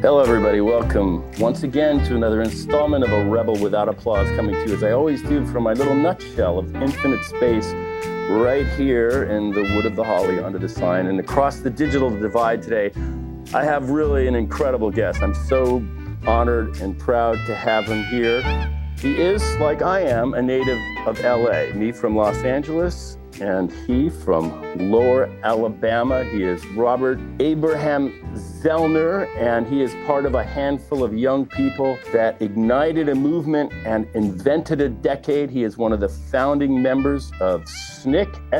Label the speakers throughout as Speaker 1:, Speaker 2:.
Speaker 1: Hello, everybody. Welcome once again to another installment of A Rebel Without Applause, coming to you, as I always do, from my little nutshell of infinite space right here in the wood of the holly under the sign. And across the digital divide today, I have really an incredible guest. I'm so honored and proud to have him here. He is, like I am, a native of LA, me from Los Angeles, and he from Lower Alabama. He is Robert Abraham Zellner, and he is part of a handful of young people that ignited a movement and invented a decade. He is one of the founding members of SNCC,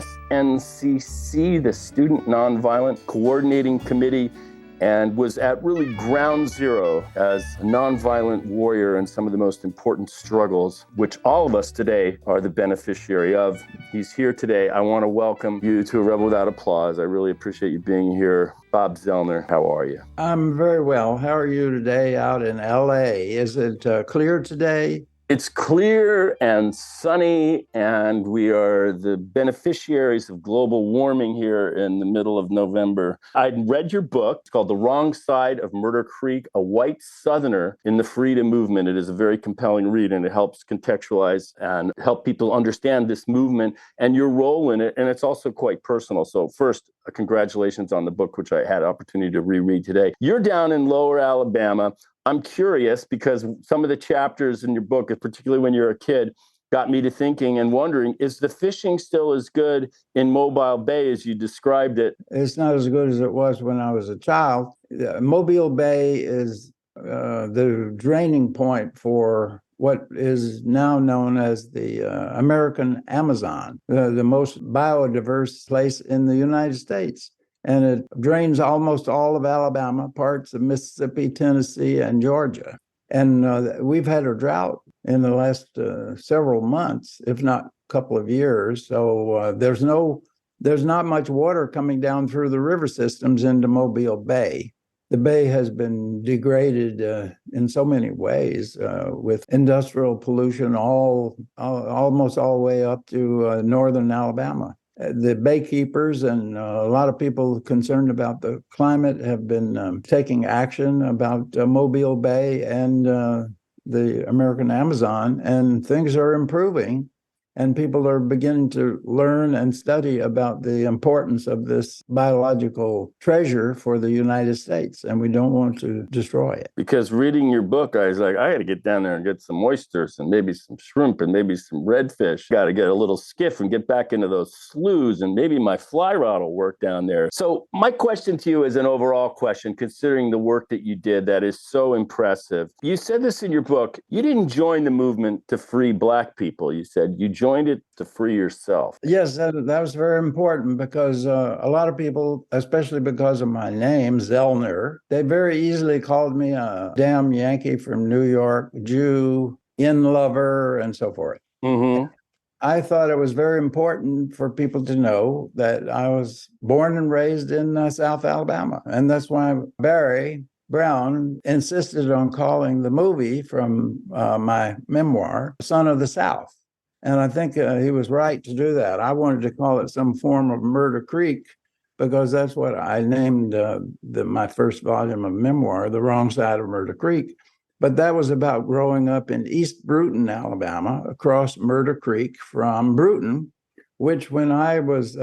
Speaker 1: the Student Nonviolent Coordinating Committee, and was at really ground zero as a nonviolent warrior in some of the most important struggles, which all of us today are the beneficiary of. He's here today. I want to welcome you to A Rebel Without Applause. I really appreciate you being here. Bob Zellner, how are you?
Speaker 2: I'm very well. How are you today out in LA? Is it clear today?
Speaker 1: It's clear and sunny, and we are the beneficiaries of global warming here in the middle of November. I read your book. It's called The Wrong Side of Murder Creek, A White Southerner in the Freedom Movement. It is a very compelling read, and it helps contextualize and help people understand this movement and your role in it. And it's also quite personal. So first, congratulations on the book, which I had opportunity to reread today. You're down in Lower Alabama. I'm curious because some of the chapters in your book, particularly when you're a kid, got me to thinking and wondering, is the fishing still as good in Mobile Bay as you described it?
Speaker 2: It's not as good as it was when I was a child. Mobile Bay is the draining point for what is now known as the American Amazon, the most biodiverse place in the United States. And it drains almost all of Alabama, parts of Mississippi, Tennessee, and Georgia. And we've had a drought in the last several months, if not a couple of years. So there's not much water coming down through the river systems into Mobile Bay. The bay has been degraded in so many ways with industrial pollution almost all the way up to northern Alabama. The baykeepers and a lot of people concerned about the climate have been taking action about Mobile Bay and the American Amazon, and things are improving. And people are beginning to learn and study about the importance of this biological treasure for the United States, and we don't want to destroy it.
Speaker 1: Because reading your book, I was like, I got to get down there and get some oysters and maybe some shrimp and maybe some redfish. Got to get a little skiff and get back into those sloughs, and maybe my fly rod will work down there. So my question to you is an overall question, considering the work that you did that is so impressive. You said this in your book. You didn't join the movement to free Black people. You said you joined it to free yourself.
Speaker 2: Yes, that was very important because a lot of people, especially because of my name, Zellner, they very easily called me a damn Yankee from New York, Jew, in lover, and so forth.
Speaker 1: Mm-hmm.
Speaker 2: I thought it was very important for people to know that I was born and raised in South Alabama. And that's why Barry Brown insisted on calling the movie from my memoir, Son of the South. And I think he was right to do that. I wanted to call it some form of Murder Creek because that's what I named my first volume of memoir, The Wrong Side of Murder Creek. But that was about growing up in East Bruton, Alabama, across Murder Creek from Bruton, which when I was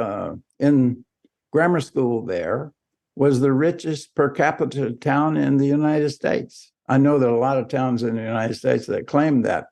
Speaker 2: in grammar school there was the richest per capita town in the United States. I know that a lot of towns in the United States that claim that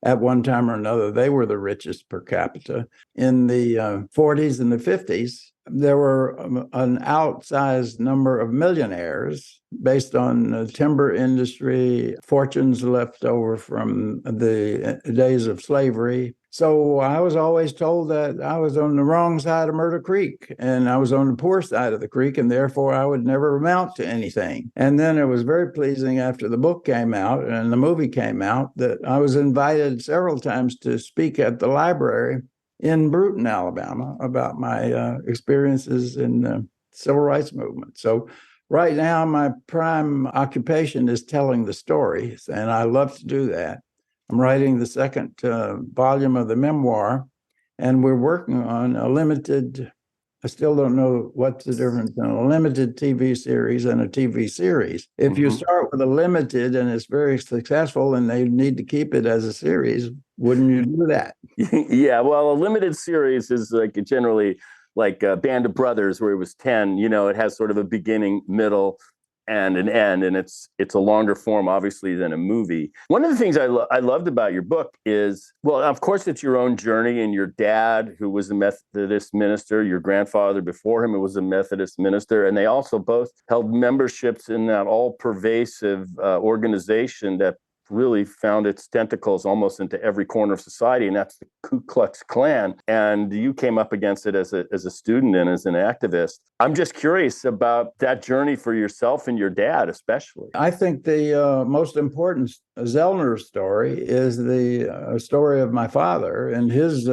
Speaker 2: at one time or another, they were the richest per capita. In the 40s and the 50s, there were an outsized number of millionaires based on timber industry, fortunes left over from the days of slavery. So I was always told that I was on the wrong side of Murder Creek, and I was on the poor side of the creek, and therefore I would never amount to anything. And then it was very pleasing after the book came out and the movie came out that I was invited several times to speak at the library in Bruton, Alabama, about my experiences in the civil rights movement. So right now, my prime occupation is telling the stories, and I love to do that. I'm writing the second volume of the memoir, and we're working on a limited I still don't know what's the difference in a limited TV series and a TV series. If you start with a limited and it's very successful and they need to keep it as a series, wouldn't you do that?
Speaker 1: Yeah, well, a limited series is like generally like a Band of Brothers where it was 10, it has sort of a beginning, middle, and an end, and it's a longer form, obviously, than a movie. One of the things I loved about your book is, well, of course, it's your own journey, and your dad, who was a Methodist minister, your grandfather before him was a Methodist minister, and they also both held memberships in that all-pervasive organization that really found its tentacles almost into every corner of society, and that's the Ku Klux Klan. And you came up against it as a student and as an activist. I'm just curious about that journey for yourself and your dad, especially.
Speaker 2: I think the most important Zellner story is the story of my father and his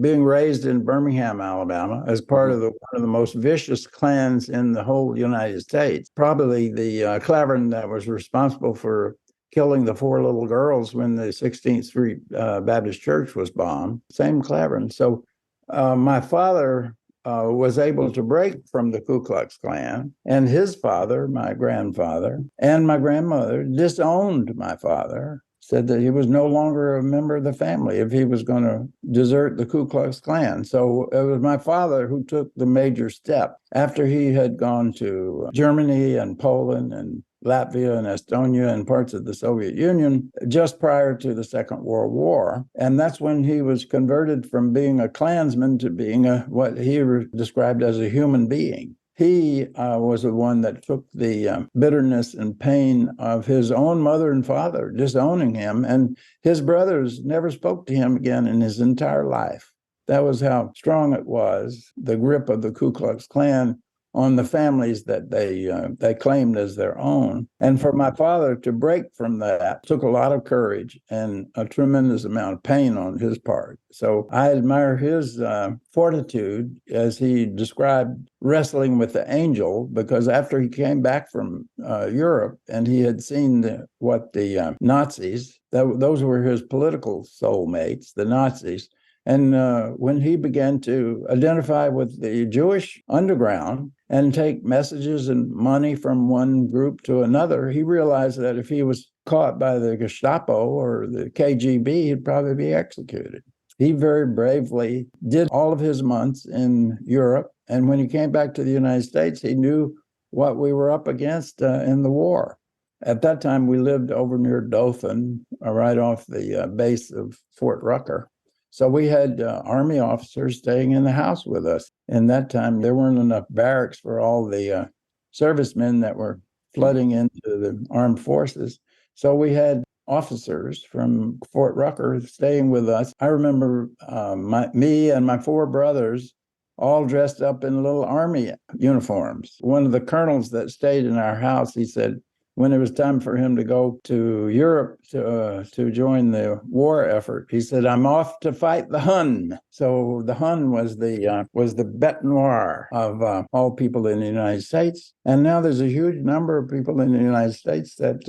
Speaker 2: being raised in Birmingham, Alabama, as part of one of the most vicious clans in the whole United States. Probably the clavern that was responsible for killing the 4 little girls when the 16th Street Baptist Church was bombed. Same clavern. So my father was able to break from the Ku Klux Klan, and his father, my grandfather, and my grandmother disowned my father, said that he was no longer a member of the family if he was going to desert the Ku Klux Klan. So it was my father who took the major step after he had gone to Germany and Poland and Latvia and Estonia and parts of the Soviet Union just prior to the Second World War. And that's when he was converted from being a Klansman to being what he described as a human being. He was the one that took the bitterness and pain of his own mother and father disowning him, and his brothers never spoke to him again in his entire life. That was how strong it was, the grip of the Ku Klux Klan on the families that they claimed as their own. And for my father to break from that took a lot of courage and a tremendous amount of pain on his part. So I admire his fortitude as he described wrestling with the angel, because after he came back from Europe and he had seen what the Nazis, those were his political soulmates, the Nazis. And when he began to identify with the Jewish underground and take messages and money from one group to another, he realized that if he was caught by the Gestapo or the KGB, he'd probably be executed. He very bravely did all of his months in Europe. And when he came back to the United States, he knew what we were up against in the war. At that time, we lived over near Dothan, right off the base of Fort Rucker. So we had Army officers staying in the house with us. And that time, there weren't enough barracks for all the servicemen that were flooding into the armed forces. So we had officers from Fort Rucker staying with us. I remember me and my 4 brothers all dressed up in little Army uniforms. One of the colonels that stayed in our house, he said, when it was time for him to go to Europe to join the war effort, he said, "I'm off to fight the Hun." So the Hun was the bête noire of all people in the United States. And now there's a huge number of people in the United States that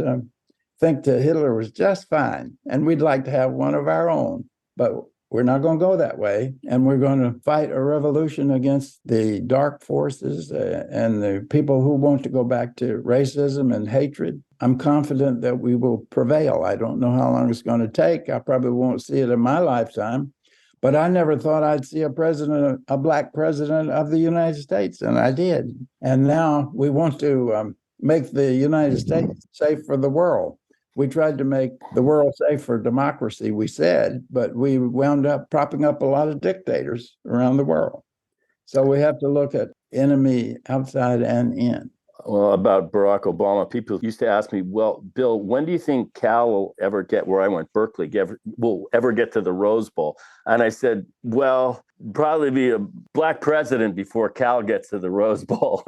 Speaker 2: think that Hitler was just fine, and we'd like to have one of our own. But we're not going to go that way, and we're going to fight a revolution against the dark forces and the people who want to go back to racism and hatred. I'm confident that we will prevail. I don't know how long it's going to take. I probably won't see it in my lifetime, but I never thought I'd see a black president of the United States, and I did. And now we want to make the United States safe for the world. We tried to make the world safe for democracy, we said, but we wound up propping up a lot of dictators around the world. So we have to look at enemy outside and in.
Speaker 1: Well, about Barack Obama, people used to ask me, well, Bill, when do you think Cal will ever get where I went, Berkeley, will ever get to the Rose Bowl? And I said, well, probably be a black president before Cal gets to the Rose Bowl.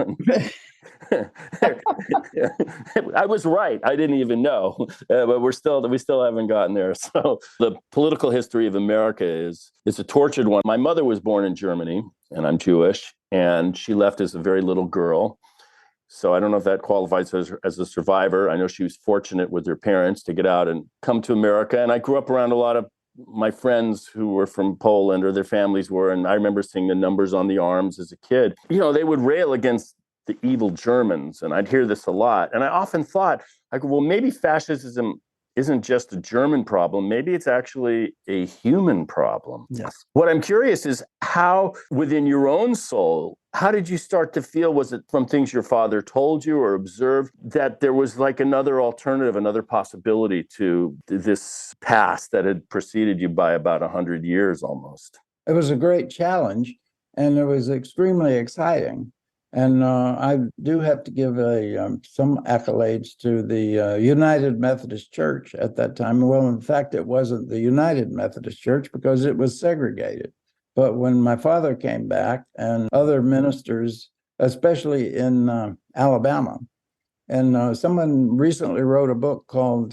Speaker 1: I was right. I didn't even know, but we still haven't gotten there. So the political history of America is a tortured one. My mother was born in Germany, and I'm Jewish, and she left as a very little girl. So I don't know if that qualifies as a survivor. I know she was fortunate with her parents to get out and come to America. And I grew up around a lot of my friends who were from Poland or their families were, and I remember seeing the numbers on the arms as a kid, they would rail against the evil Germans. And I'd hear this a lot. And I often thought, well, maybe fascism isn't just a German problem. Maybe it's actually a human problem.
Speaker 2: Yes.
Speaker 1: What I'm curious is how, within your own soul, how did you start to feel? Was it from things your father told you or observed that there was like another alternative, another possibility to this past that had preceded you by about 100 years almost?
Speaker 2: It was a great challenge, and it was extremely exciting. And I do have to give some accolades to the United Methodist Church at that time. Well, in fact, it wasn't the United Methodist Church because it was segregated. But when my father came back and other ministers, especially in Alabama, and someone recently wrote a book called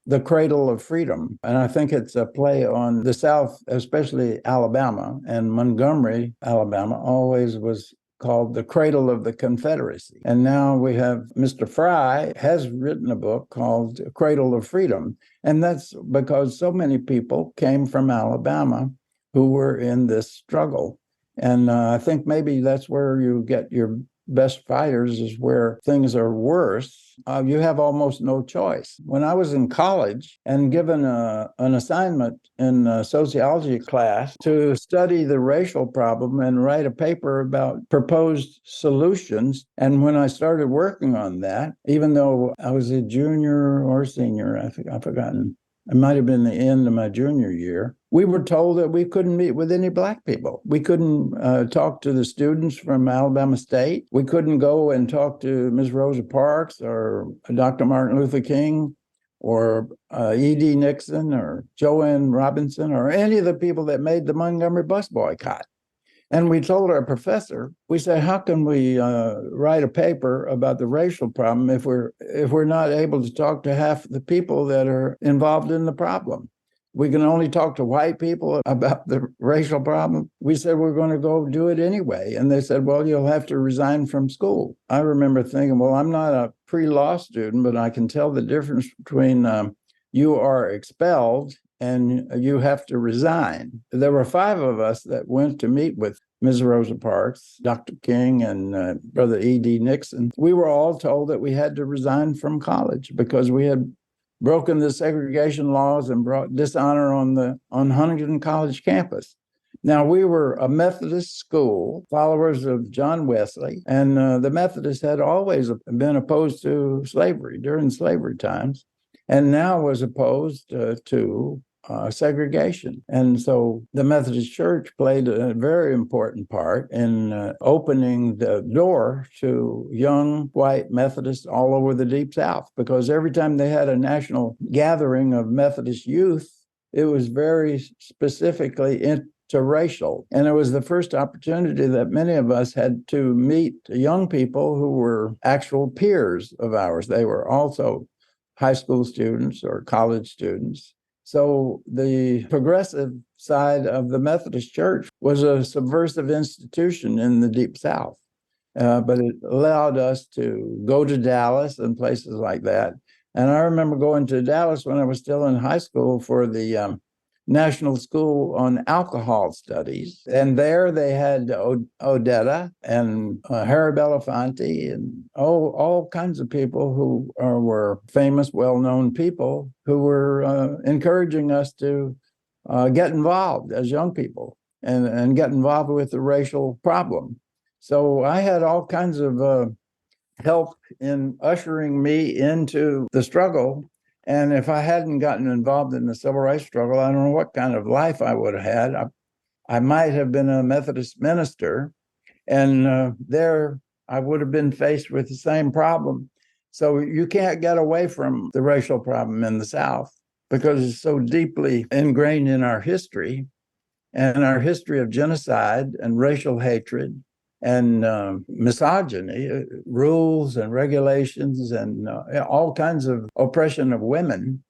Speaker 2: The Cradle of Freedom. And I think it's a play on the South, especially Alabama. And Montgomery, Alabama, always was called The Cradle of the Confederacy. And now we have Mr. Fry has written a book called Cradle of Freedom. And that's because so many people came from Alabama who were in this struggle. And I think maybe that's where you get your best fighters, is where things are worse. You have almost no choice. When I was in college and given an assignment in a sociology class to study the racial problem and write a paper about proposed solutions, and when I started working on that, even though I was a junior or senior, I've forgotten, it might have been the end of my junior year, we were told that we couldn't meet with any Black people. We couldn't talk to the students from Alabama State. We couldn't go and talk to Ms. Rosa Parks or Dr. Martin Luther King or E.D. Nixon or Joanne Robinson or any of the people that made the Montgomery bus boycott. And we told our professor, we said, how can we write a paper about the racial problem if we're not able to talk to half the people that are involved in the problem? We can only talk to white people about the racial problem. We said, we're going to go do it anyway. And they said, well, you'll have to resign from school. I remember thinking, well, I'm not a pre-law student, but I can tell the difference between you are expelled and you have to resign. There were 5 of us that went to meet with Ms. Rosa Parks, Dr. King, and Brother E.D. Nixon. We were all told that we had to resign from college because we had broken the segregation laws and brought dishonor on Huntington College campus. Now, we were a Methodist school, followers of John Wesley, and the Methodists had always been opposed to slavery during slavery times, and now was opposed to segregation. And so the Methodist Church played a very important part in opening the door to young white Methodists all over the Deep South, because every time they had a national gathering of Methodist youth, it was very specifically interracial. And it was the first opportunity that many of us had to meet young people who were actual peers of ours. They were also high school students or college students. So the progressive side of the Methodist Church was a subversive institution in the Deep South, but it allowed us to go to Dallas and places like that. And I remember going to Dallas when I was still in high school for the National School on Alcohol Studies. And there they had Odetta and Harry Belafonte and all kinds of people who were famous, well-known people who were encouraging us to get involved as young people and get involved with the racial problem. So I had all kinds of help in ushering me into the struggle. And if I hadn't gotten involved in the civil rights struggle, I don't know what kind of life I would have had. I might have been a Methodist minister, and there I would have been faced with the same problem. So you can't get away from the racial problem in the South because it's so deeply ingrained in our history and our history of genocide and racial hatred and misogyny, rules and regulations, and all kinds of oppression of women.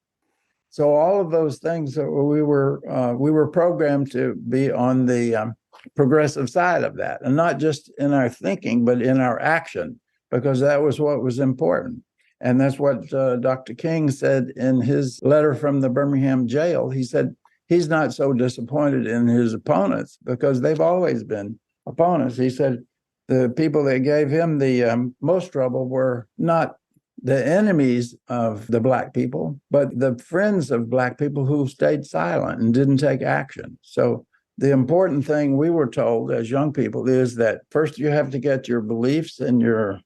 Speaker 2: So all of those things that we were programmed to be on the progressive side of that, and not just in our thinking, but in our action, because that was what was important. And that's what Dr. King said in his letter from the Birmingham jail. He said, he's not so disappointed in his opponents because they've always been opponents. He said the people that gave him the most trouble were not the enemies of the Black people, but the friends of Black people who stayed silent and didn't take action. So the important thing we were told as young people is that first you have to get your beliefs and your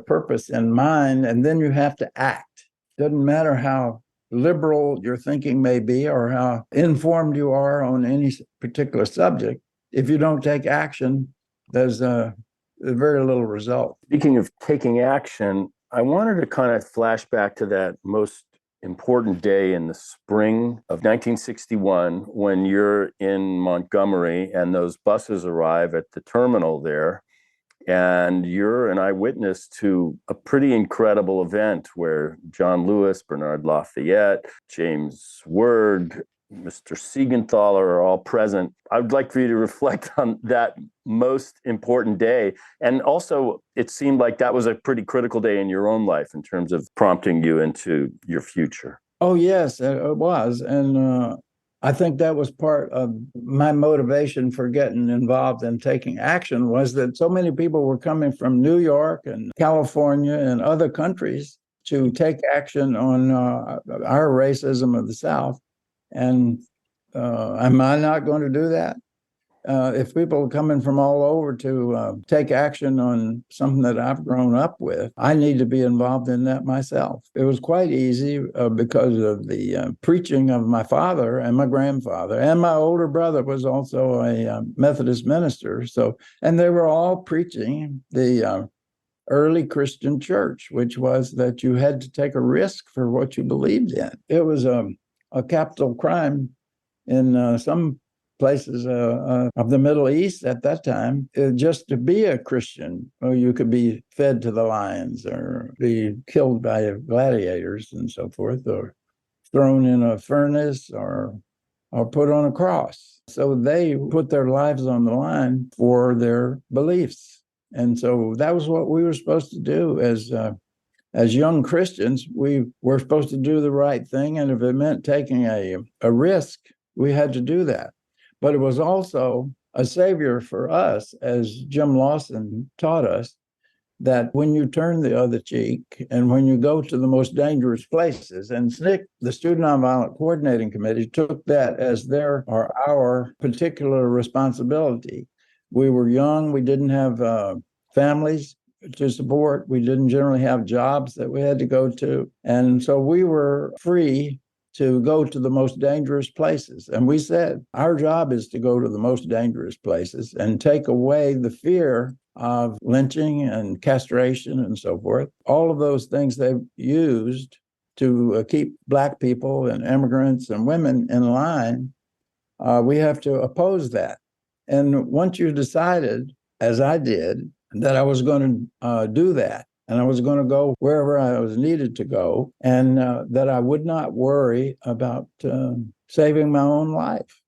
Speaker 2: purpose in mind, and then you have to act. Doesn't matter how liberal your thinking may be or how informed you are on any particular subject. If you don't take action, there's very little result.
Speaker 1: Speaking of taking action, I wanted to kind of flash back to that most important day in the spring of 1961 when you're in Montgomery and those buses arrive at the terminal there, and you're an eyewitness to a pretty incredible event where John Lewis, Bernard Lafayette, James Word, Mr. Siegenthaler are all present. I would like for you to reflect on that most important day. And also, it seemed like that was a pretty critical day in your own life in terms of prompting you into your future.
Speaker 2: Oh, yes, it was. And I think that was part of my motivation for getting involved in taking action was that so many people were coming from New York and California and other countries to take action on our racism of the South. And am I not going to do that? If people are coming from all over to take action on something that I've grown up with, I need to be involved in that myself. It was quite easy because of the preaching of my father and my grandfather, and my older brother was also a Methodist minister. So, and they were all preaching the early Christian church, which was that you had to take a risk for what you believed in. It was a capital crime in some places of the Middle East at that time, just to be a Christian, or you could be fed to the lions or be killed by gladiators and so forth, or thrown in a furnace or put on a cross. So they put their lives on the line for their beliefs. And so that was what we were supposed to do as young Christians. We were supposed to do the right thing. And if it meant taking a risk, we had to do that. But it was also a savior for us, as Jim Lawson taught us, that when you turn the other cheek and when you go to the most dangerous places, and SNCC, the Student Nonviolent Coordinating Committee, took that as their or our particular responsibility. We were young. We didn't have families to support. We didn't generally have jobs that we had to go to. And so we were free to go to the most dangerous places. And we said, our job is to go to the most dangerous places and take away the fear of lynching and castration and so forth. All of those things they've used to keep Black people and immigrants and women in line. We have to oppose that. And once you decided, as I did, that I was going to do that, and I was going to go wherever I was needed to go, and that I would not worry about saving my own life.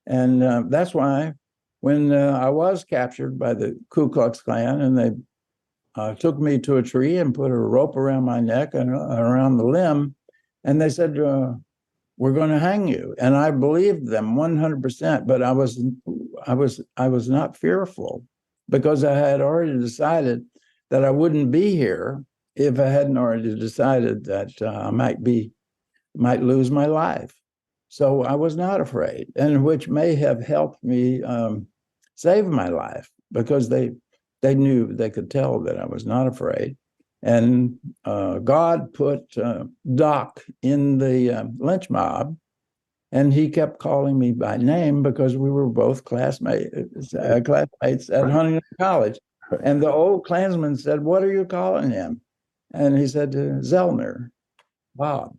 Speaker 2: And that's why when I was captured by the Ku Klux Klan and they took me to a tree and put a rope around my neck and around the limb, and they said, we're going to hang you. And I believed them 100%, but I was not fearful because I had already decided that I wouldn't be here if I hadn't already decided that I might lose my life. So I was not afraid, and which may have helped me save my life because they knew, they could tell that I was not afraid. And God put Doc in the lynch mob, and he kept calling me by name because we were both classmates at Huntington College. And the old Klansman said, "What are you calling him?" And he said, "Zellner, Bob."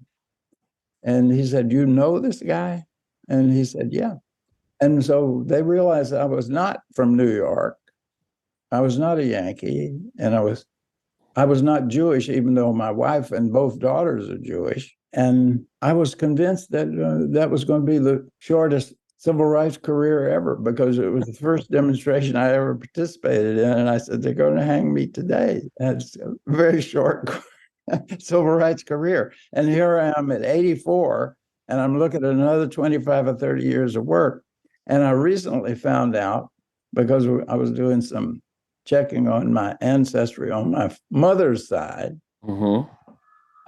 Speaker 2: And he said, "You know this guy?" And he said, "Yeah." And so they realized I was not from New York. I was not a Yankee, and I was not Jewish, even though my wife and both daughters are Jewish. And I was convinced that that was going to be the shortest civil rights career ever, because it was the first demonstration I ever participated in. And I said, they're going to hang me today. That's a very short civil rights career. And here I am at 84, And I'm looking at another 25 or 30 years of work. And I recently found out, because I was doing some checking on my ancestry on my mother's side,
Speaker 1: Mm-hmm.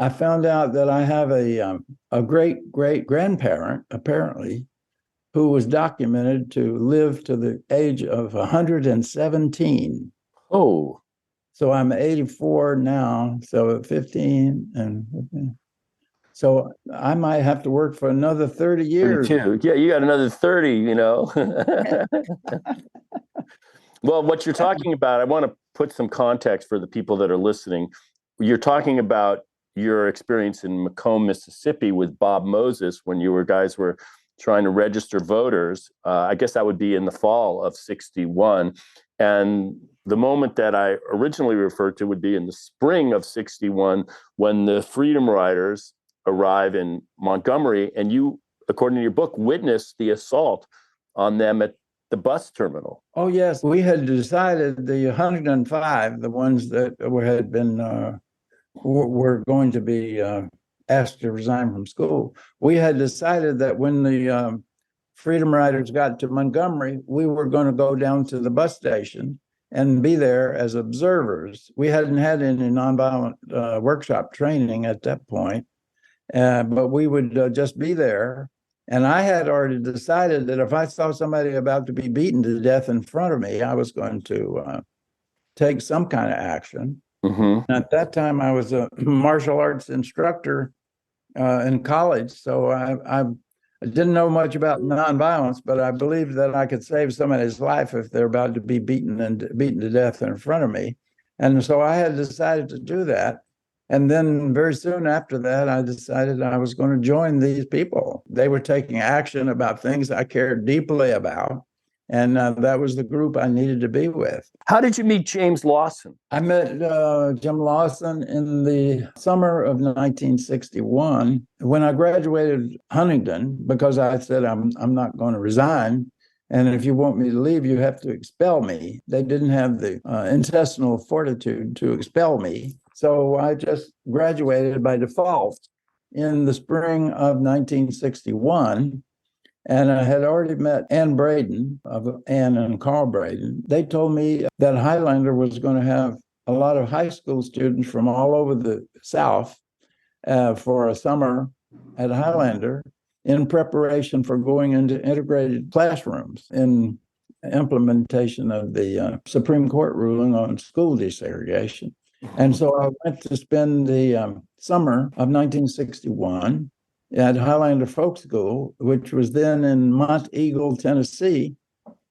Speaker 2: I found out that I have a great great grandparent, apparently, who was documented to live to the age of 117.
Speaker 1: Oh,
Speaker 2: So I'm 84 now, so 15 and 15. So I might have to work for another 30 years.
Speaker 1: 32. Yeah, you got another 30, you know. Well, what you're talking about, I want to put some context for the people that are listening. You're talking about your experience in Macomb, Mississippi with Bob Moses when you guys were trying to register voters. I guess that would be in the fall of 61. And the moment that I originally referred to would be in the spring of 61 when the Freedom Riders arrive in Montgomery. And you, according to your book, witnessed the assault on them at the bus terminal.
Speaker 2: Oh, yes. We had decided the 105, the ones that had been were going to be asked to resign from school. We had decided that when the Freedom Riders got to Montgomery, we were going to go down to the bus station and be there as observers. We hadn't had any nonviolent workshop training at that point, but we would just be there. And I had already decided that if I saw somebody about to be beaten to death in front of me, I was going to take some kind of action.
Speaker 1: Mm-hmm.
Speaker 2: At that time, I was a martial arts instructor in college, so I didn't know much about nonviolence, but I believed that I could save somebody's life if they're about to be beaten to death in front of me. And so I had decided to do that. And then very soon after that, I decided I was going to join these people. They were taking action about things I cared deeply about. And that was the group I needed to be with.
Speaker 1: How did you meet James Lawson?
Speaker 2: I met Jim Lawson in the summer of 1961 when I graduated Huntington, because I said, I'm not going to resign. And if you want me to leave, you have to expel me. They didn't have the intestinal fortitude to expel me. So I just graduated by default in the spring of 1961. And I had already met Ann Braden of Ann and Carl Braden. They told me that Highlander was going to have a lot of high school students from all over the South for a summer at Highlander in preparation for going into integrated classrooms in implementation of the Supreme Court ruling on school desegregation. And so I went to spend the summer of 1961 at Highlander Folk School, which was then in Mont Eagle, Tennessee,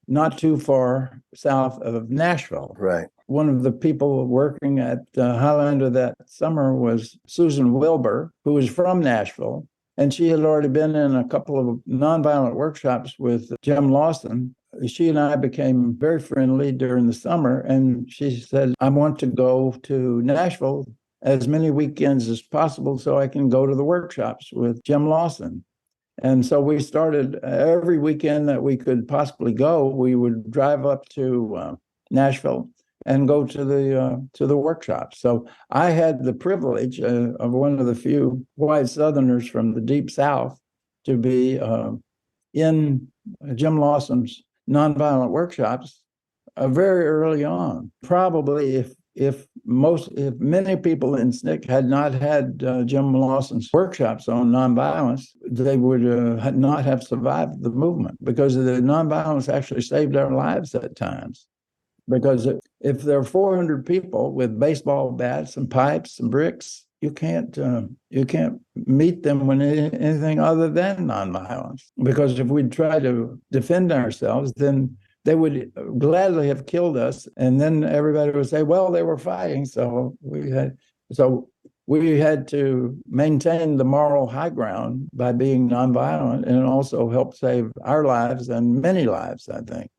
Speaker 2: not too far south of Nashville.
Speaker 1: Right.
Speaker 2: One of the people working at Highlander that summer was Susan Wilbur, who was from Nashville, and she had already been in a couple of nonviolent workshops with Jim Lawson. She and I became very friendly during the summer, and she said, I want to go to Nashville as many weekends as possible so I can go to the workshops with Jim Lawson. And so we started every weekend that we could possibly go, we would drive up to Nashville and go to the workshops. So I had the privilege of one of the few white Southerners from the Deep South to be in Jim Lawson's nonviolent workshops very early on. Probably if many people in SNCC had not had Jim Lawson's workshops on nonviolence, they would not have survived the movement, because the nonviolence actually saved our lives at times. Because if there are 400 people with baseball bats and pipes and bricks, you can't meet them with anything other than nonviolence. Because if we'd try to defend ourselves, then they would gladly have killed us, and then everybody would say, "Well, they were fighting." So we had to maintain the moral high ground by being nonviolent, and also help save our lives and many lives, I think.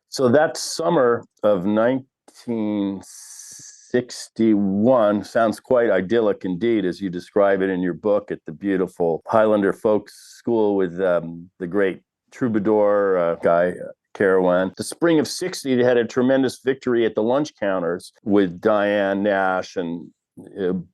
Speaker 1: So that summer of 1961 sounds quite idyllic indeed, as you describe it in your book, at the beautiful Highlander Folk School with the great troubadour guy, Carawan. The spring of 60, they had a tremendous victory at the lunch counters with Diane Nash and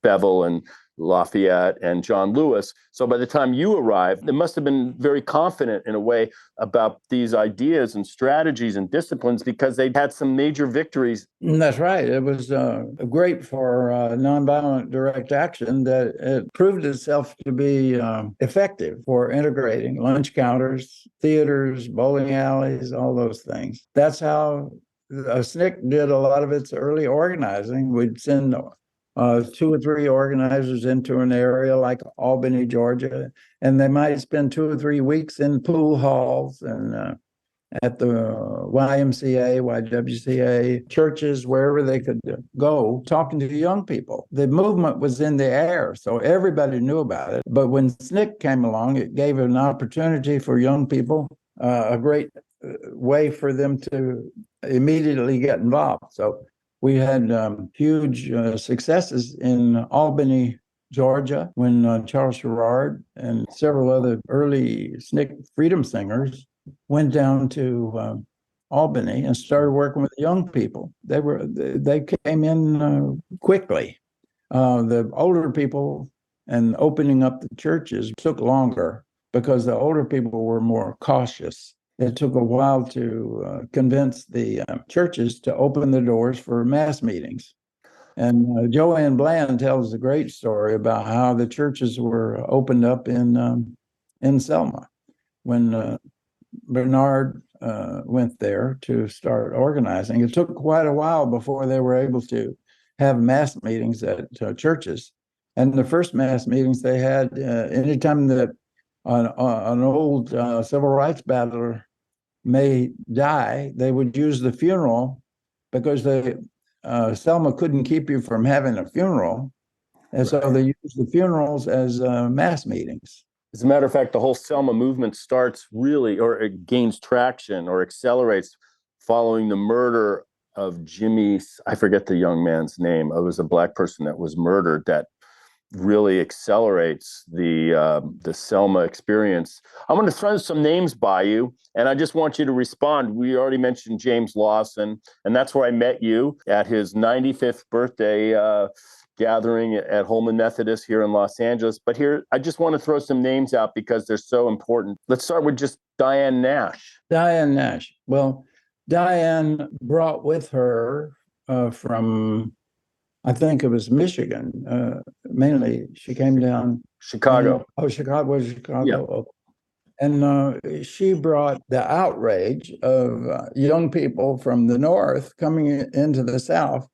Speaker 1: Bevel and Lafayette and John Lewis. So by the time you arrived, they must have been very confident in a way about these ideas and strategies and disciplines because they'd had some major victories.
Speaker 2: That's right. It was great for nonviolent direct action that it proved itself to be effective for integrating lunch counters, theaters, bowling alleys, all those things. That's how SNCC did a lot of its early organizing. We'd send 2 or 3 organizers into an area like Albany, Georgia, and they might spend 2 or 3 weeks in pool halls and at the YMCA, YWCA, churches, wherever they could go, talking to young people. The movement was in the air, so everybody knew about it. But when SNCC came along, it gave an opportunity for young people, a great way for them to immediately get involved. So we had huge successes in Albany, Georgia, when Charles Sherrard and several other early SNCC freedom singers went down to Albany and started working with young people. They came in quickly. The older people and opening up the churches took longer because the older people were more cautious. It took a while to convince the churches to open the doors for mass meetings. And Joanne Bland tells a great story about how the churches were opened up in Selma when Bernard went there to start organizing. It took quite a while before they were able to have mass meetings at churches. And the first mass meetings they had, anytime that an old civil rights battler may die, they would use the funeral because Selma couldn't keep you from having a funeral. And so they used the funerals as mass meetings.
Speaker 1: As a matter of fact, the whole Selma movement starts really, or it gains traction or accelerates following the murder of Jimmy, I forget the young man's name. It was a Black person that was murdered that really accelerates the Selma experience. I'm going to throw some names by you, and I just want you to respond. We already mentioned James Lawson, and that's where I met you at his 95th birthday gathering at Holman Methodist here in Los Angeles. But here, I just want to throw some names out because they're so important. Let's start with just Diane Nash.
Speaker 2: Diane Nash. Well, Diane brought with her from, I think it was Michigan, mainly. She came down.
Speaker 1: Chicago.
Speaker 2: Chicago.
Speaker 1: Yeah.
Speaker 2: And she brought the outrage of young people from the North coming into the South.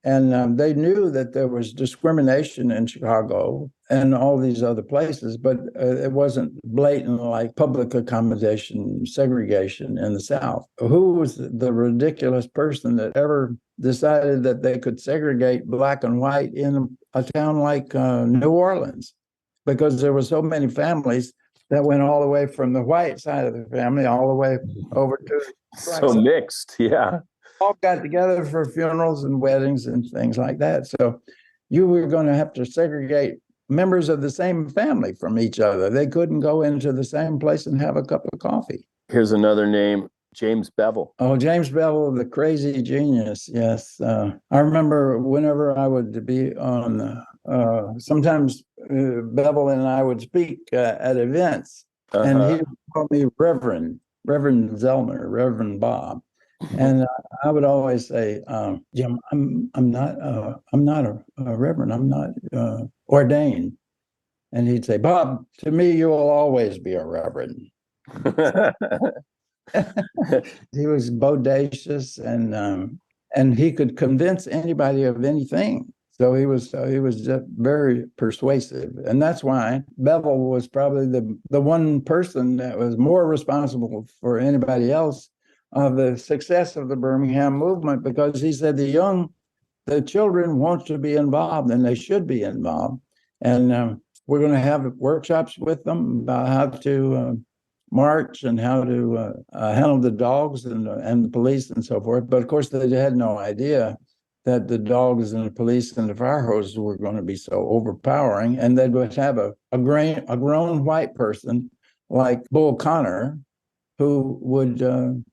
Speaker 2: And they knew that there was discrimination in Chicago and all these other places, but it wasn't blatant like public accommodation, segregation in the South. Who was the ridiculous person that ever decided that they could segregate Black and white in a town like New Orleans? Because there were so many families that went all the way from the white side of the family all the way over to
Speaker 1: so mixed, yeah.
Speaker 2: All got together for funerals and weddings and things like that. So you were going to have to segregate members of the same family from each other. They couldn't go into the same place and have a cup of coffee.
Speaker 1: Here's another name, James Bevel.
Speaker 2: Oh, James Bevel, the crazy genius. Yes. I remember whenever I would be on, sometimes Bevel and I would speak at events, and he would call me Reverend Zellner, Reverend Bob. And I would always say, Jim, I'm not a reverend. I'm not ordained. And he'd say, Bob, to me, you will always be a reverend. He was bodacious and he could convince anybody of anything. So he was just very persuasive. And that's why Bevel was probably the one person that was more responsible for anybody else of the success of the Birmingham movement, because he said the children want to be involved and they should be involved. And we're going to have workshops with them about how to march and how to handle the dogs and the police and so forth. But of course, they had no idea that the dogs and the police and the fire hoses were going to be so overpowering. And they would have a grown white person like Bull Connor who would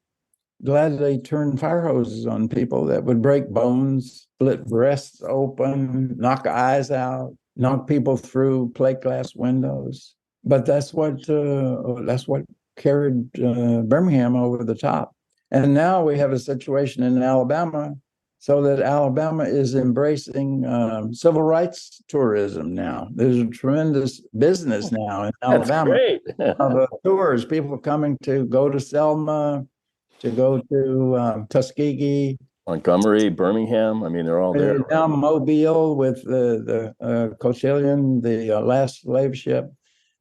Speaker 2: gladly turn fire hoses on people that would break bones, split breasts open, knock eyes out, knock people through plate glass windows. But that's what carried Birmingham over the top. And now we have a situation in Alabama, so that Alabama is embracing civil rights tourism now. There's a tremendous business now in Alabama.
Speaker 1: That's great.
Speaker 2: Of tours, people coming to go to Selma, to go to Tuskegee,
Speaker 1: Montgomery, Birmingham. I mean, they're all there.
Speaker 2: now Mobile with the Coachella, the last slave ship.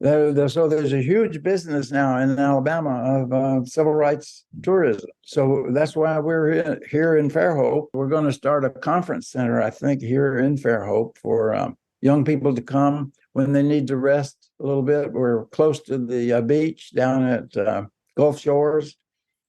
Speaker 2: So there's a huge business now in Alabama of civil rights tourism. So that's why we're here in Fairhope. We're going to start a conference center, I think, here in Fairhope for young people to come when they need to rest a little bit. We're close to the beach down at Gulf Shores,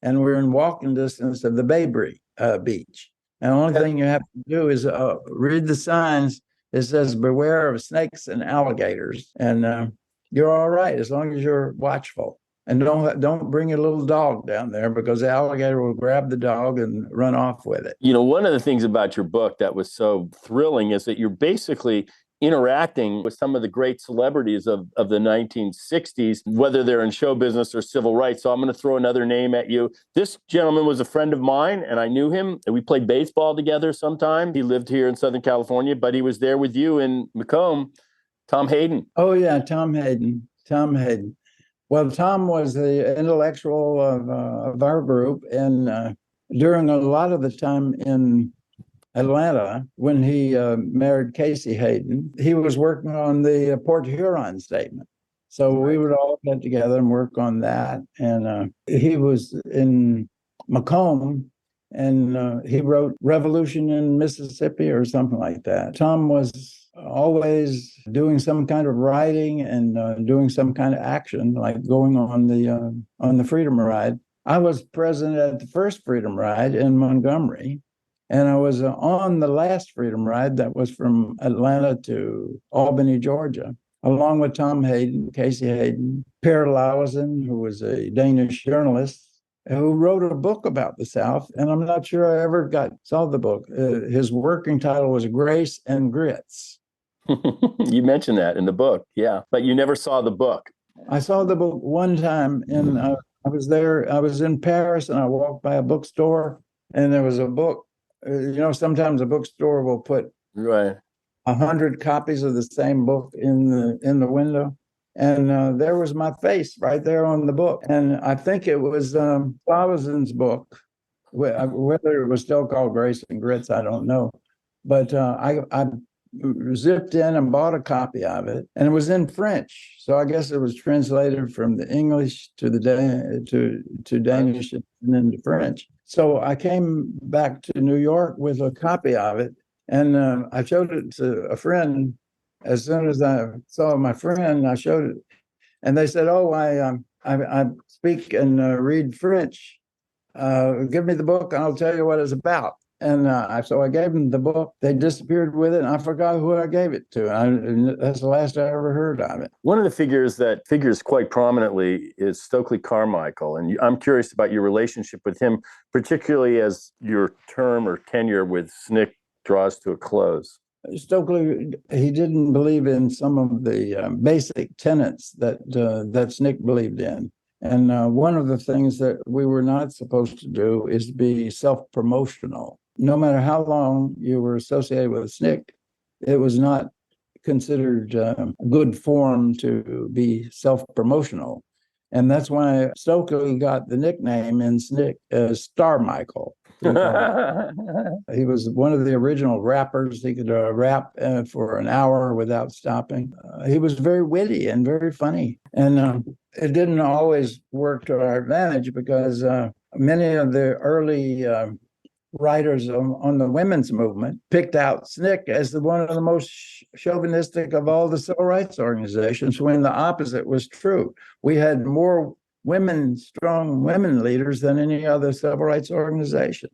Speaker 2: and we're in walking distance of the Baybury beach. And the only thing you have to do is read the signs. It says, beware of snakes and alligators. And you're all right as long as you're watchful. And don't bring your little dog down there, because the alligator will grab the dog and run off with it.
Speaker 1: You know, one of the things about your book that was so thrilling is that you're basically interacting with some of the great celebrities of the 1960s, whether they're in show business or civil rights. So I'm going to throw another name at you. This gentleman was a friend of mine, and I knew him. We played baseball together sometime. He lived here in Southern California, but he was there with you in Macomb. Tom Hayden.
Speaker 2: Oh, yeah, Tom Hayden. Tom Hayden. Well, Tom was the intellectual of our group, and during a lot of the time in Atlanta, when he married Casey Hayden, he was working on the Port Huron statement. So we would all get together and work on that. And he was in Macomb, and he wrote Revolution in Mississippi or something like that. Tom was always doing some kind of writing and doing some kind of action, like going on the Freedom Ride. I was present at the first Freedom Ride in Montgomery, and I was on the last Freedom Ride that was from Atlanta to Albany, Georgia, along with Tom Hayden, Casey Hayden, Per Lausen, who was a Danish journalist, who wrote a book about the South, and I'm not sure I ever saw the book. His working title was Grace and Grits.
Speaker 1: You mentioned that in the book, yeah, but you never saw the book.
Speaker 2: I saw the book one time, and I was there. I was in Paris, and I walked by a bookstore, and there was a book. Sometimes a bookstore will put 100 copies of the same book in the window. And there was my face right there on the book. And I think it was Lausen's book. Whether it was still called Grace and Grits, I don't know. But I zipped in and bought a copy of it. And it was in French. So I guess it was translated from the English to Danish and then to French. So I came back to New York with a copy of it. And I showed it to a friend. As soon as I saw my friend, I showed it, and they said, "Oh, I speak and read French. Give me the book, and I'll tell you what it's about." And so I gave them the book. They disappeared with it, and I forgot who I gave it to. And that's the last I ever heard of it.
Speaker 1: One of the figures that figures quite prominently is Stokely Carmichael, and I'm curious about your relationship with him, particularly as your term or tenure with SNCC draws to a close.
Speaker 2: Stokely, he didn't believe in some of the basic tenets that SNCC believed in. And one of the things that we were not supposed to do is be self-promotional. No matter how long you were associated with SNCC, it was not considered good form to be self-promotional. And that's why Stokely got the nickname in SNCC as Star Michael. He was one of the original rappers. He could rap for an hour without stopping. He was very witty and very funny. And it didn't always work to our advantage, because many of the early writers on the women's movement picked out SNCC as one of the most chauvinistic of all the civil rights organizations, when the opposite was true. We had more strong women leaders than any other civil rights organization,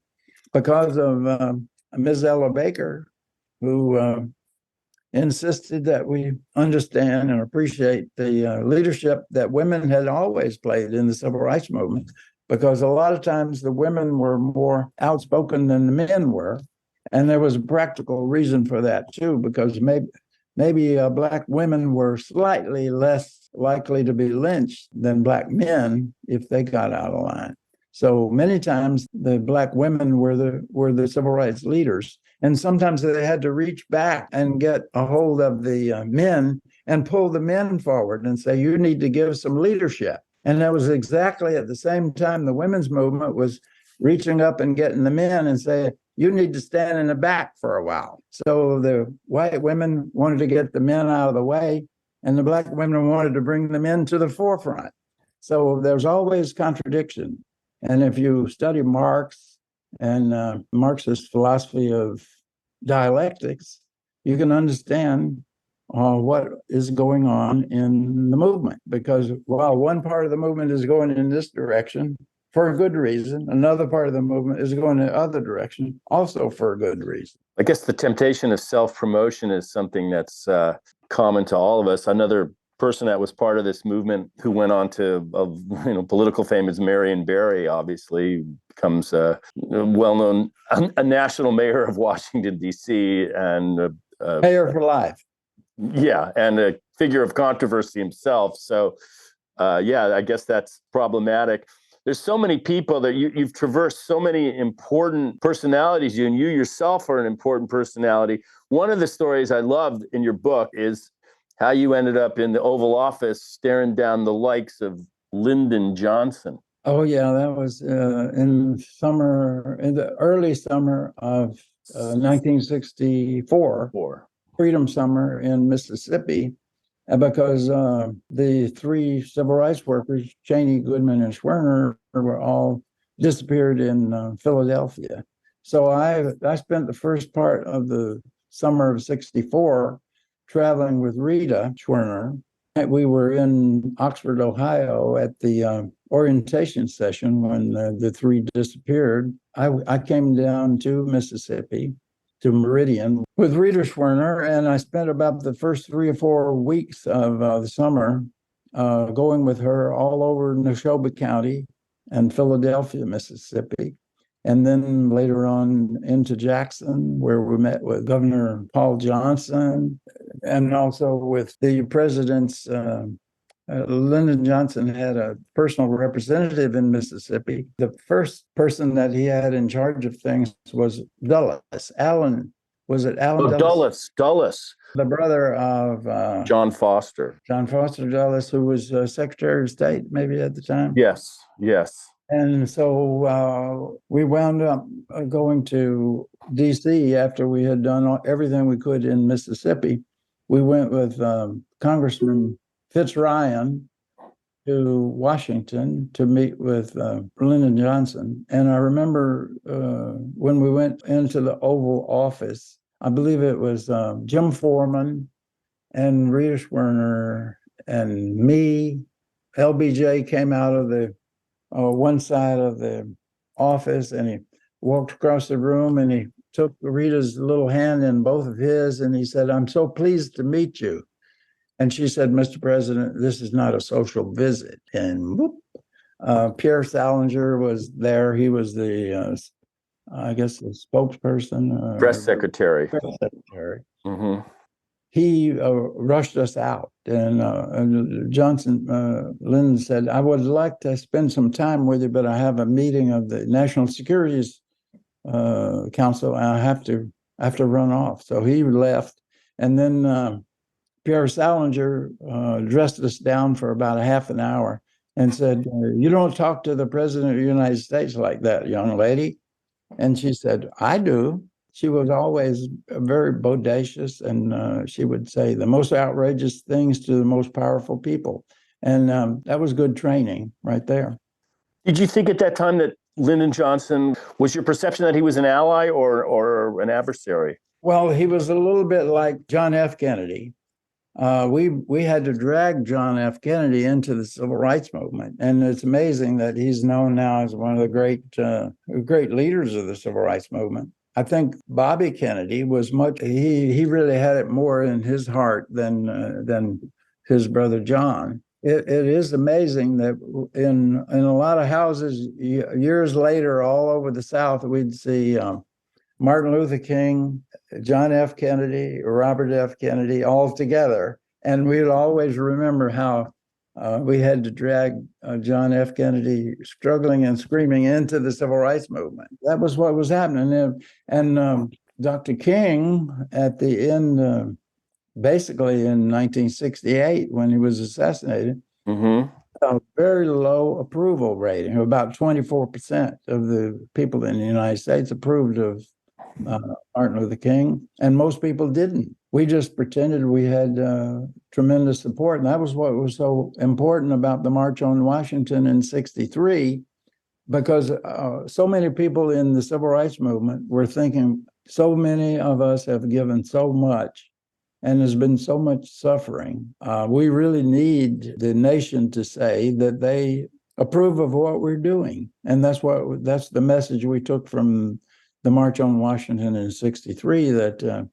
Speaker 2: because of Ms. Ella Baker, who insisted that we understand and appreciate the leadership that women had always played in the civil rights movement, because a lot of times the women were more outspoken than the men were. And there was a practical reason for that too, because maybe black women were slightly less likely to be lynched than black men if they got out of line. So many times the black women were the civil rights leaders. And sometimes they had to reach back and get a hold of the men and pull the men forward and say, you need to give some leadership. And that was exactly at the same time the women's movement was reaching up and getting the men and saying, you need to stand in the back for a while. So the white women wanted to get the men out of the way, and the black women wanted to bring the men to the forefront. So there's always contradiction. And if you study Marx and Marxist philosophy of dialectics, you can understand what is going on in the movement. Because while one part of the movement is going in this direction for a good reason, another part of the movement is going in the other direction also for a good reason.
Speaker 1: I guess the temptation of self-promotion is something that's common to all of us. Another person that was part of this movement who went on to political fame is Marion Barry, obviously becomes a well-known, a national mayor of Washington, D.C. and
Speaker 2: mayor for life.
Speaker 1: Yeah, and a figure of controversy himself. So, I guess that's problematic. There's so many people that you've traversed so many important personalities, and you yourself are an important personality. One of the stories I loved in your book is how you ended up in the Oval Office staring down the likes of Lyndon Johnson.
Speaker 2: Oh, yeah, that was in the early summer of 1964, Freedom Summer in Mississippi, because the three civil rights workers, Cheney, Goodman, and Schwerner, were all disappeared in Philadelphia. So I spent the first part of the summer of '64 traveling with Rita Schwerner. We were in Oxford, Ohio at the orientation session when the three disappeared. I came down to Mississippi, to Meridian, with Rita Schwerner, and I spent about the first 3 or 4 weeks of the summer going with her all over Neshoba County and Philadelphia, Mississippi. And then later on into Jackson, where we met with Governor Paul Johnson, and also with the president's, Lyndon Johnson had a personal representative in Mississippi. The first person that he had in charge of things was Dulles. Alan, was it Alan Dulles?
Speaker 1: Dulles.
Speaker 2: The brother of
Speaker 1: John Foster.
Speaker 2: John Foster Dulles, who was Secretary of State maybe at the time.
Speaker 1: Yes.
Speaker 2: And so we wound up going to D.C. after we had done everything we could in Mississippi. We went with Congressman Fitzryan to Washington to meet with Lyndon Johnson. And I remember when we went into the Oval Office, I believe it was Jim Foreman and Rita Schwerner and me. LBJ came out of the one side of the office, and he walked across the room and he took Rita's little hand in both of his, and he said, "I'm so pleased to meet you." And she said, "Mr. President, this is not a social visit." And whoop, Pierre Salinger was there. He was the, I guess, the spokesperson.
Speaker 1: Press secretary.
Speaker 2: Mm-hmm. He rushed us out, and Lyndon said, "I would like to spend some time with you, but I have a meeting of the National Security Council, and I have to run off." So he left, and then Pierre Salinger dressed us down for about a half an hour and said, "You don't talk to the President of the United States like that, young lady." And she said, "I do." She was always very bodacious, and she would say the most outrageous things to the most powerful people. And that was good training right there.
Speaker 1: Did you think at that time that Lyndon Johnson, was your perception that he was an ally or an adversary?
Speaker 2: Well, he was a little bit like John F. Kennedy. We had to drag John F. Kennedy into the civil rights movement. And it's amazing that he's known now as one of the great leaders of the civil rights movement. I think Bobby Kennedy was he really had it more in his heart than his brother John. It is amazing that in a lot of houses years later all over the South, we'd see Martin Luther King, John F. Kennedy, Robert F. Kennedy, all together. And we'd always remember how we had to drag John F. Kennedy struggling and screaming into the civil rights movement. That was what was happening. And Dr. King, at the end, basically in 1968, when he was assassinated, a very low approval rating. About 24% of the people in the United States approved of Martin Luther King, and most people didn't. We just pretended we had tremendous support, and that was what was so important about the March on Washington in '63, because so many people in the civil rights movement were thinking, so many of us have given so much, and there's been so much suffering. We really need the nation to say that they approve of what we're doing, and that's the message we took from the March on Washington in '63, that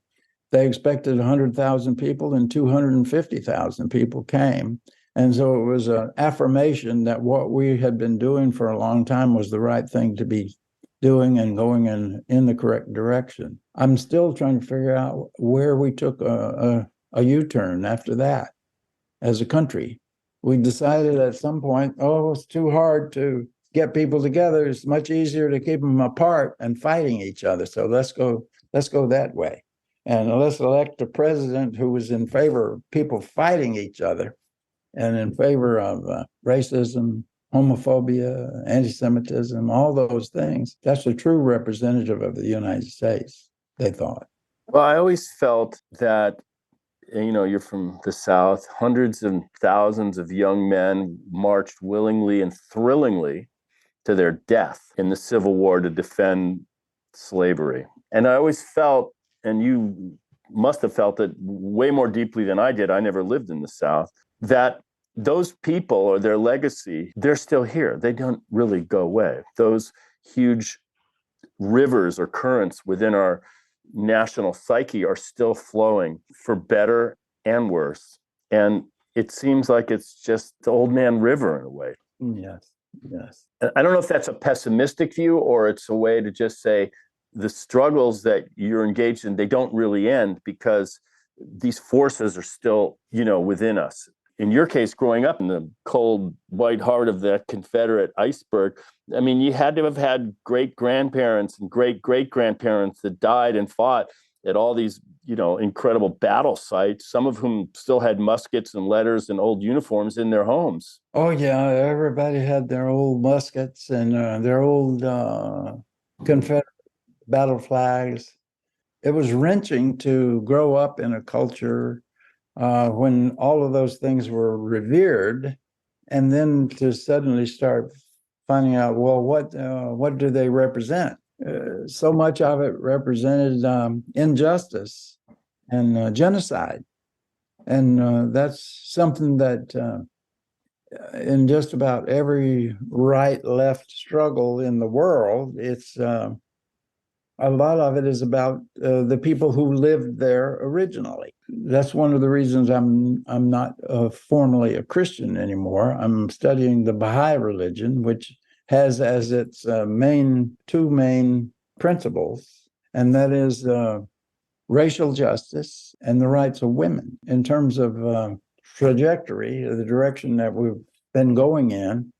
Speaker 2: they expected 100,000 people and 250,000 people came. And so it was an affirmation that what we had been doing for a long time was the right thing to be doing and going in the correct direction. I'm still trying to figure out where we took a U-turn after that as a country. We decided at some point, it's too hard to get people together. It's much easier to keep them apart and fighting each other. So let's go that way. And let's elect a president who was in favor of people fighting each other and in favor of racism, homophobia, anti-Semitism, all those things. That's a true representative of the United States, they thought.
Speaker 1: Well, I always felt that, you're from the South, hundreds and thousands of young men marched willingly and thrillingly to their death in the Civil War to defend slavery. And I always felt, and you must have felt it way more deeply than I did, I never lived in the South, that those people or their legacy, they're still here. They don't really go away. Those huge rivers or currents within our national psyche are still flowing for better and worse. And it seems like it's just the old man river in a way.
Speaker 2: Yes.
Speaker 1: I don't know if that's a pessimistic view or it's a way to just say the struggles that you're engaged in, they don't really end because these forces are still, within us. In your case, growing up in the cold, white heart of that Confederate iceberg, I mean, you had to have had great-grandparents and great-great-grandparents that died and fought at all these, incredible battle sites, some of whom still had muskets and letters and old uniforms in their homes.
Speaker 2: Oh, yeah. Everybody had their old muskets and their old Confederate battle flags. It was wrenching to grow up in a culture when all of those things were revered, and then to suddenly start finding out, well, what do they represent? So much of it represented injustice and genocide. And that's something that in just about every right-left struggle in the world, it's a lot of it is about the people who lived there originally. That's one of the reasons I'm not formally a Christian anymore. I'm studying the Baha'i religion, which has as its two main principles, and that is racial justice and the rights of women. In terms of trajectory, the direction that we've been going in,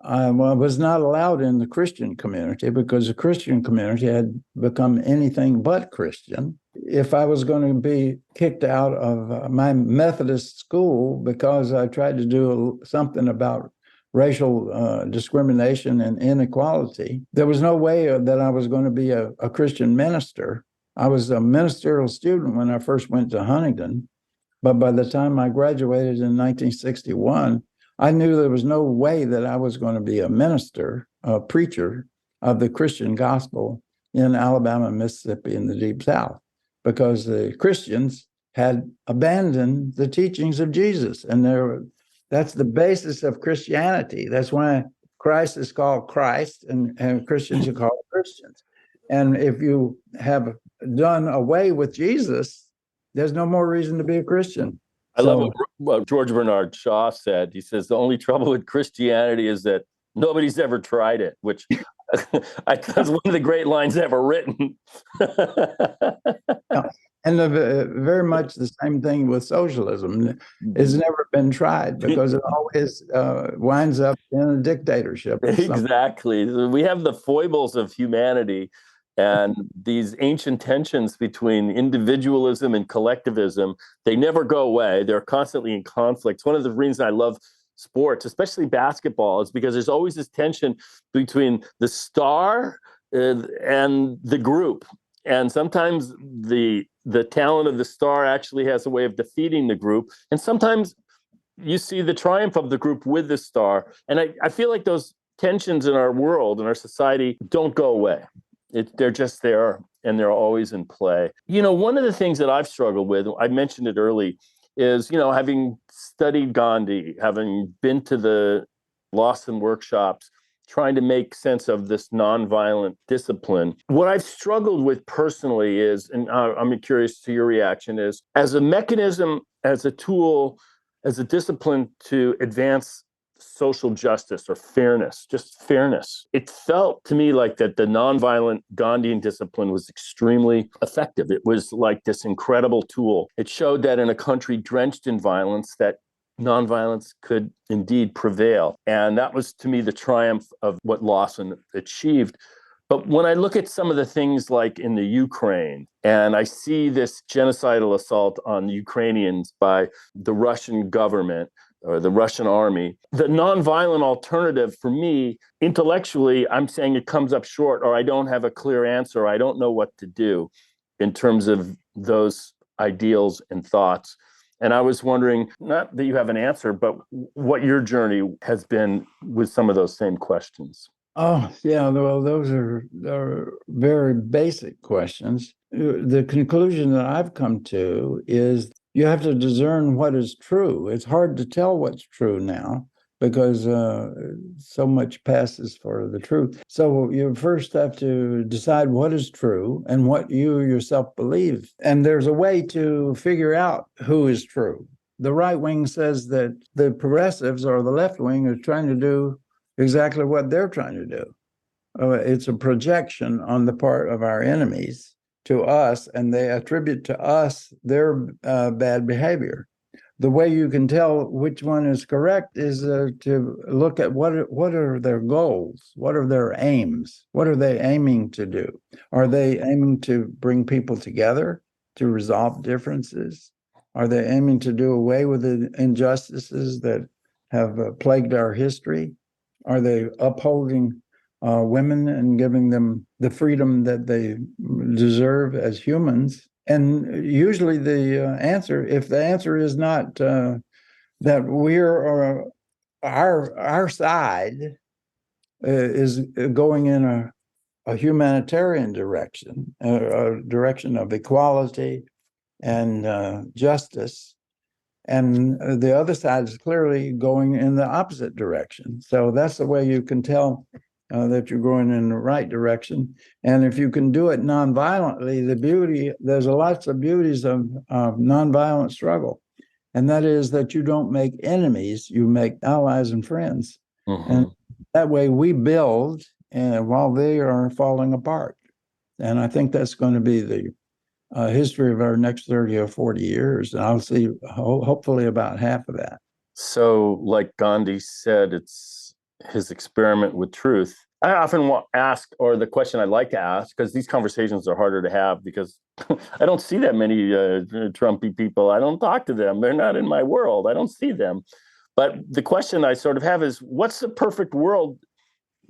Speaker 2: I was not allowed in the Christian community because the Christian community had become anything but Christian. If I was going to be kicked out of my Methodist school because I tried to do something about racial discrimination and inequality, there was no way that I was going to be a Christian minister. I was a ministerial student when I first went to Huntington, but by the time I graduated in 1961, I knew there was no way that I was going to be a minister, a preacher of the Christian gospel in Alabama, Mississippi, and the Deep South, because the Christians had abandoned the teachings of Jesus. And that's the basis of Christianity. That's why Christ is called Christ and Christians are called Christians. And if you have done away with Jesus, there's no more reason to be a Christian.
Speaker 1: I love what George Bernard Shaw said. He says, the only trouble with Christianity is that nobody's ever tried it, which That's one of the great lines ever written.
Speaker 2: Yeah. And very much the same thing with socialism. It's never been tried because it always winds up in a dictatorship.
Speaker 1: Exactly. We have the foibles of humanity and these ancient tensions between individualism and collectivism. They never go away. They're constantly in conflict. One of the reasons I love sports, especially basketball, is because there's always this tension between the star and the group. And sometimes the talent of the star actually has a way of defeating the group. And sometimes you see the triumph of the group with the star. And I feel like those tensions in our world and our society don't go away. They're just there, and they're always in play. One of the things that I've struggled with, I mentioned it early, is, having studied Gandhi, having been to the Lawson workshops, trying to make sense of this nonviolent discipline. What I've struggled with personally is, and I'm curious to your reaction, is as a mechanism, as a tool, as a discipline to advance social justice or fairness, just fairness. It felt to me like that the nonviolent Gandhian discipline was extremely effective. It was like this incredible tool. It showed that in a country drenched in violence, that nonviolence could indeed prevail. And that was, to me, the triumph of what Lawson achieved. But when I look at some of the things like in the Ukraine, and I see this genocidal assault on Ukrainians by the Russian government or the Russian army, the nonviolent alternative for me, intellectually, I'm saying it comes up short, or I don't have a clear answer, or I don't know what to do in terms of those ideals and thoughts. And I was wondering, not that you have an answer, but what your journey has been with some of those same questions.
Speaker 2: Oh, yeah. Well, those are very basic questions. The conclusion that I've come to is you have to discern what is true. It's hard to tell what's true now because so much passes for the truth. So you first have to decide what is true and what you yourself believe. And there's a way to figure out who is true. The right wing says that the progressives or the left wing are trying to do exactly what they're trying to do. It's a projection on the part of our enemies to us, and they attribute to us their bad behavior. The way you can tell which one is correct is to look at what are their goals, what are their aims, what are they aiming to do? Are they aiming to bring people together to resolve differences? Are they aiming to do away with the injustices that have plagued our history? Are they upholding women and giving them the freedom that they deserve as humans? And usually the answer, if the answer is not that we're our side is going in a humanitarian direction, a direction of equality and justice, and the other side is clearly going in the opposite direction. So that's the way you can tell that you're going in the right direction. And if you can do it nonviolently, there's lots of beauties of nonviolent struggle. And that is that you don't make enemies, you make allies and friends. Mm-hmm. And that way we build while they are falling apart. And I think that's going to be the history of our next 30 or 40 years. And I'll see hopefully about half of that.
Speaker 1: So like Gandhi said, it's his experiment with truth. I often ask, or the question I like to ask, because these conversations are harder to have because I don't see that many Trumpy people. I don't talk to them. They're not in my world. I don't see them. But the question I sort of have is, what's the perfect world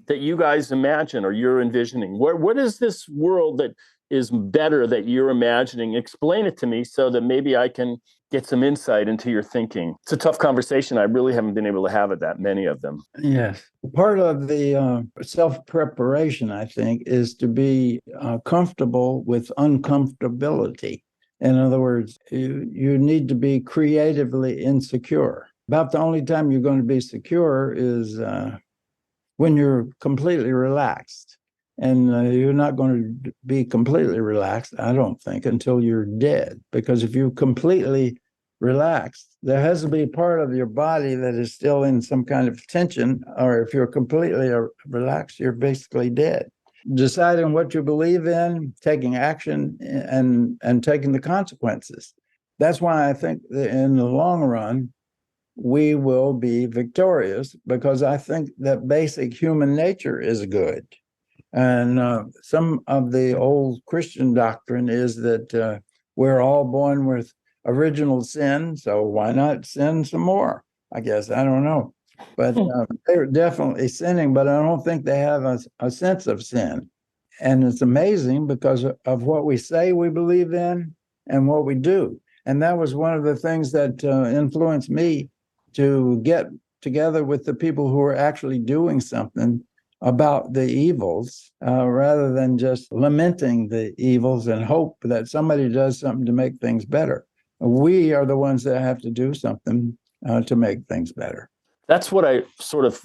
Speaker 1: that you guys imagine or you're envisioning? What is this world that is better that you're imagining? Explain it to me so that maybe I can get some insight into your thinking. It's a tough conversation. I really haven't been able to have it that many of them.
Speaker 2: Yes. Part of the self-preparation, I think, is to be comfortable with uncomfortability. In other words, you need to be creatively insecure. About the only time you're going to be secure is when you're completely relaxed. And you're not going to be completely relaxed, I don't think, until you're dead. Because if you completely relaxed, there has to be part of your body that is still in some kind of tension, or if you're completely relaxed, you're basically dead. Deciding what you believe in, taking action, and taking the consequences. That's why I think that in the long run, we will be victorious, because I think that basic human nature is good. And some of the old Christian doctrine is that we're all born with original sin, so why not sin some more? I guess, I don't know. But they're definitely sinning, but I don't think they have a sense of sin. And it's amazing because of what we say we believe in and what we do. And that was one of the things that influenced me to get together with the people who are actually doing something about the evils, rather than just lamenting the evils and hope that somebody does something to make things better. We are the ones that have to do something to make things better.
Speaker 1: That's what I sort of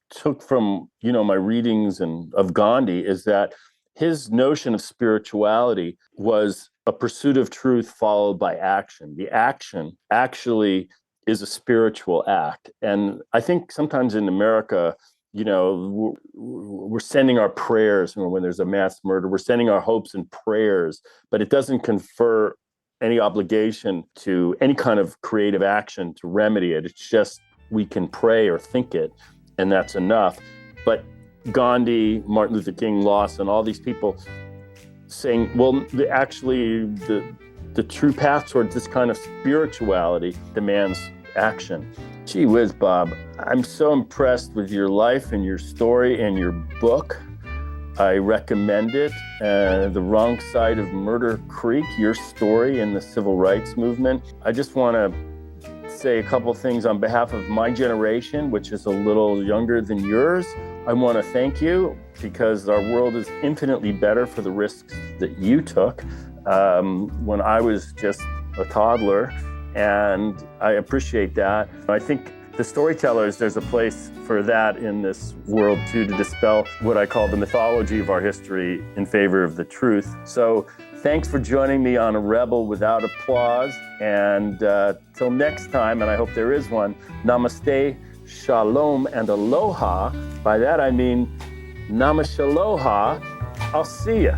Speaker 1: took from, my readings of Gandhi, is that his notion of spirituality was a pursuit of truth followed by action. The action actually is a spiritual act. And I think sometimes in America, we're sending our prayers when there's a mass murder. We're sending our hopes and prayers, but it doesn't confer any obligation to any kind of creative action to remedy it. It's just we can pray or think it, and that's enough. But Gandhi, Martin Luther King, Lawson, all these people saying, well, the true path towards this kind of spirituality demands action. Gee whiz, Bob, I'm so impressed with your life and your story and your book. I recommend it. The Wrong Side of Murder Creek, your story in the civil rights movement. I just want to say a couple things on behalf of my generation, which is a little younger than yours. I want to thank you because our world is infinitely better for the risks that you took when I was just a toddler. And I appreciate that. I think the storytellers, there's a place for that in this world too, to dispel what I call the mythology of our history in favor of the truth. So thanks for joining me on A Rebel Without Applause. And till next time, and I hope there is one, namaste, shalom, and aloha. By that I mean namashaloha. I'll see ya.